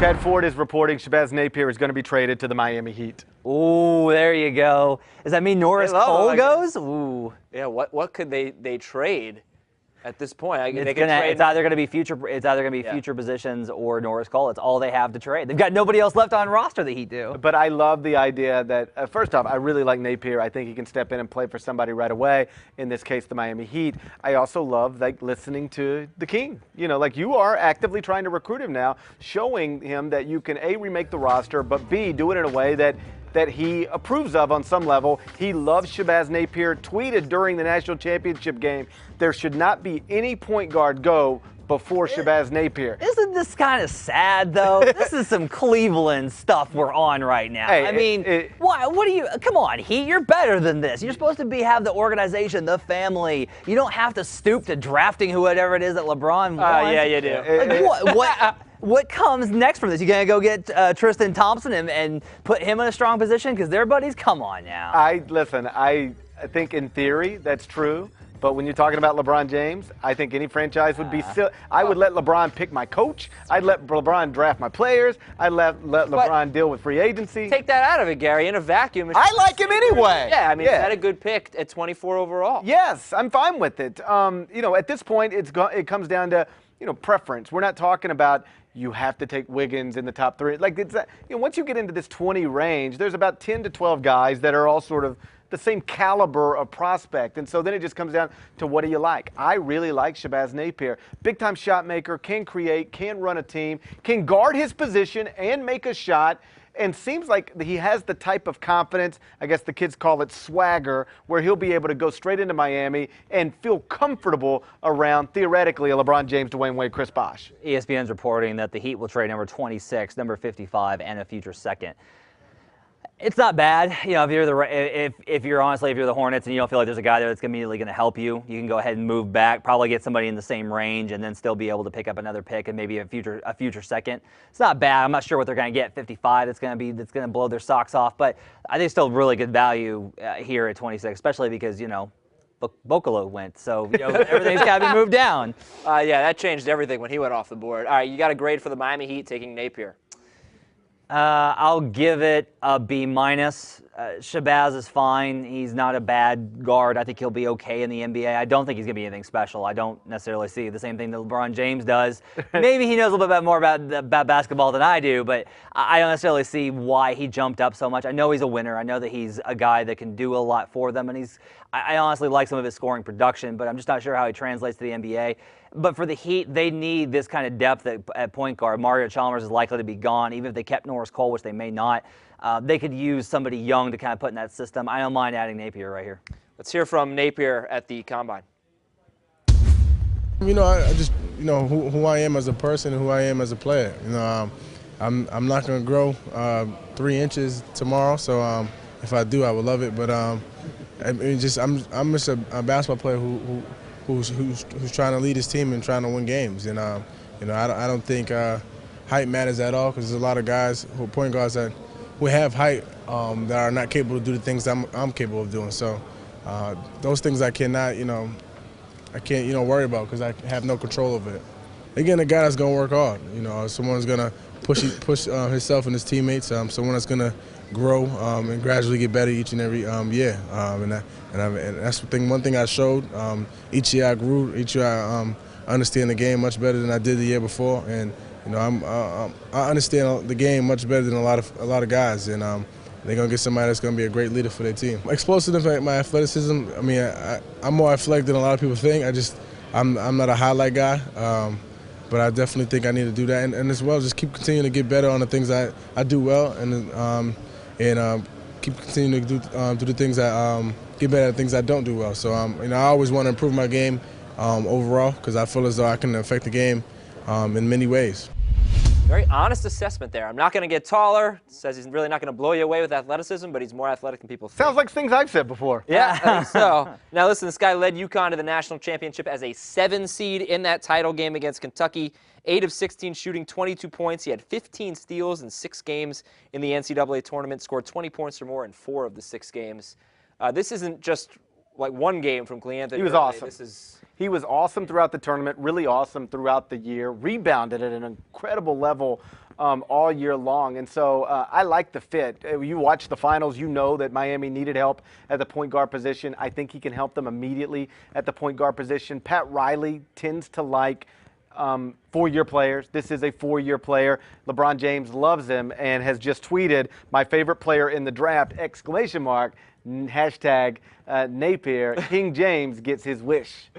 Chad Ford is reporting Shabazz Napier is going to be traded to the Miami Heat. Ooh, there you go. Does that mean Norris Cole goes? Ooh. Yeah. What could they trade at this point? It's either going to be future positions or Norris Cole. It's all they have to trade. They've got nobody else left on roster. The Heat do. But I love the idea that first off, I really like Napier. I think he can step in and play for somebody right away. In this case, the Miami Heat. I also love listening to the King. You know, like you are actively trying to recruit him now, showing him that you can A, remake the roster, but B, do it in a way that he approves of on some level. He loves Shabazz Napier, tweeted during the national championship game, there should not be any point guard go before Shabazz Napier. Isn't this kind of sad, though? This is some Cleveland stuff we're on right now. Hey, I mean, why? What do you? Come on, Heat, you're better than this. You're supposed to have the organization, the family. You don't have to stoop to drafting whoever it is that LeBron wants. Yeah, you do. Like, what comes next from this? You gonna go get Tristan Thompson and put him in a strong position because they're buddies? Come on now. I think in theory that's true. But when you're talking about LeBron James, I think any franchise would be still. I would let LeBron pick my coach. I'd let LeBron draft my players. I'd let LeBron deal with free agency. Take that out of it, Gary. In a vacuum. I like him anyway. Yeah, I mean, is that a good pick at 24 overall? Yes, I'm fine with it. You know, at this point, it comes down to preference. We're not talking about you have to take Wiggins in the top 3. Like once you get into this 20 range, there's about 10 to 12 guys that are all sort of the same caliber of prospect. And so then it just comes down to what do you like? I really like Shabazz Napier. Big-time shot maker, can create, can run a team, can guard his position and make a shot, and seems like he has the type of confidence, I guess the kids call it swagger, where he'll be able to go straight into Miami and feel comfortable around, theoretically, a LeBron James, Dwayne Wade, Chris Bosh. ESPN's reporting that the Heat will trade number 26, number 55, and a future second. It's not bad, you know. If you're the Hornets and you don't feel like there's a guy there that's immediately going to help you, you can go ahead and move back, probably get somebody in the same range, and then still be able to pick up another pick and maybe a future second. It's not bad. I'm not sure what they're going to get at 55. That's going to blow their socks off, but I think still really good value here at 26, especially because Bocolo went, so everything's got to be moved down. Yeah, that changed everything when he went off the board. All right, you got a grade for the Miami Heat taking Napier. I'll give it a B-. Shabazz is fine. He's not a bad guard. I think he'll be okay in the NBA. I don't think he's going to be anything special. I don't necessarily see the same thing that LeBron James does. Maybe he knows a little bit more about basketball than I do, but I don't necessarily see why he jumped up so much. I know he's a winner. I know that he's a guy that can do a lot for them, and I honestly like some of his scoring production, but I'm just not sure how he translates to the NBA. But for the Heat, they need this kind of depth at point guard. Mario Chalmers is likely to be gone, even if they kept Norris Cole, which they may not. They could use somebody young to kind of put in that system. I don't mind adding Napier right here. Let's hear from Napier at the Combine. I just, who I am as a person and who I am as a player. I'm not going to grow 3 inches tomorrow, so if I do, I would love it. But I'm just a basketball player who's trying to lead his team and trying to win games. And I don't think height matters at all, because there's a lot of guys who are point guards who have height that are not capable to do the things I'm capable of doing. So those things I cannot, I can't worry about, because I have no control over it. Again, a guy that's going to work hard. Someone who's going to push himself and his teammates. Someone that's going to grow and gradually get better each and every year. And that's the thing. One thing I showed. Each year I grew. Each year I understand the game much better than I did the year before. And I understand the game much better than a lot of guys. And they're gonna get somebody that's gonna be a great leader for their team. Explosiveness, my athleticism. I mean, I'm more athletic than a lot of people think. I'm not a highlight guy. But I definitely think I need to do that, and as well, just keep continuing to get better on the things I do well, and keep continuing to do the things get better at things I don't do well. So I always want to improve my game overall, because I feel as though I can affect the game in many ways. Very honest assessment there. I'm not going to get taller. Says he's really not going to blow you away with athleticism, but he's more athletic than people think. Sounds like things I've said before. Yeah, I think so. Now listen, this guy led UConn to the national championship as a 7 seed in that title game against Kentucky. 8 of 16 shooting, 22 points. He had 15 steals in 6 games in the NCAA tournament, scored 20 points or more in 4 of the 6 games. This isn't just like one game from Cleanthony. He was awesome. He was awesome throughout the tournament, really awesome throughout the year, rebounded at an incredible level all year long. And so I like the fit. You watch the finals, you know that Miami needed help at the point guard position. I think he can help them immediately at the point guard position. Pat Riley tends to like four-year players. This is a four-year player. LeBron James loves him and has just tweeted, "My favorite player in the draft!" ! Hashtag Napier. King James gets his wish.